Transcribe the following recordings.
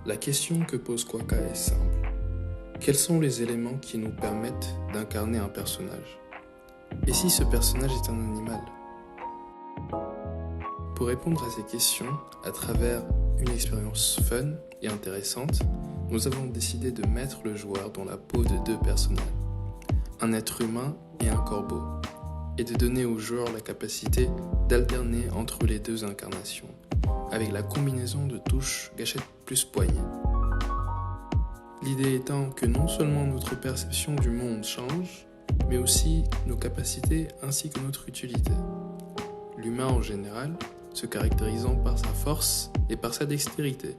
La question que pose Quokka est simple. Quels sont les éléments qui nous permettent d'incarner un personnage? Et si ce personnage est un animal? Pour répondre à ces questions, à travers une expérience fun et intéressante, nous avons décidé de mettre le joueur dans la peau de deux personnages, un être humain et un corbeau, et de donner au joueur la capacité d'alterner entre les deux incarnations, avec la combinaison de touches gâchette plus poignée. L'idée étant que non seulement notre perception du monde change, mais aussi nos capacités ainsi que notre utilité. L'humain en général se caractérisant par sa force et par sa dextérité,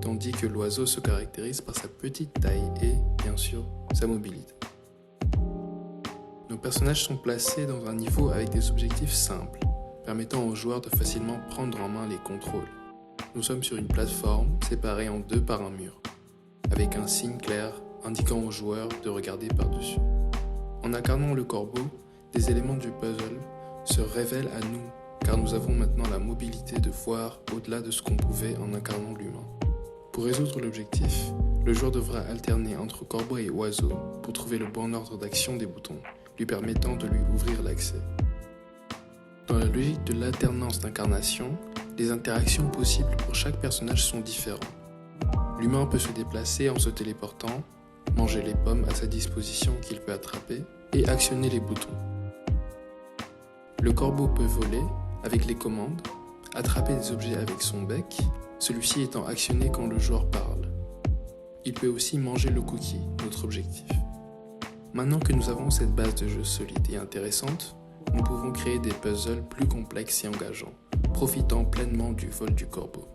tandis que l'oiseau se caractérise par sa petite taille et, bien sûr, sa mobilité. Nos personnages sont placés dans un niveau avec des objectifs simples, permettant aux joueurs de facilement prendre en main les contrôles. Nous sommes sur une plateforme séparée en deux par un mur, avec un signe clair indiquant aux joueurs de regarder par-dessus. En incarnant le corbeau, des éléments du puzzle se révèlent à nous, car nous avons maintenant la mobilité de voir au-delà de ce qu'on pouvait en incarnant l'humain. Pour résoudre l'objectif, le joueur devra alterner entre corbeau et oiseau pour trouver le bon ordre d'action des boutons, lui permettant de lui ouvrir l'accès. Dans la logique de l'alternance d'incarnation, les interactions possibles pour chaque personnage sont différentes. L'humain peut se déplacer en se téléportant, manger les pommes à sa disposition qu'il peut attraper et actionner les boutons. Le corbeau peut voler avec les commandes, attraper des objets avec son bec, celui-ci étant actionné quand le joueur parle. Il peut aussi manger le cookie, notre objectif. Maintenant que nous avons cette base de jeu solide et intéressante, nous pouvons créer des puzzles plus complexes et engageants, profitant pleinement du vol du corbeau.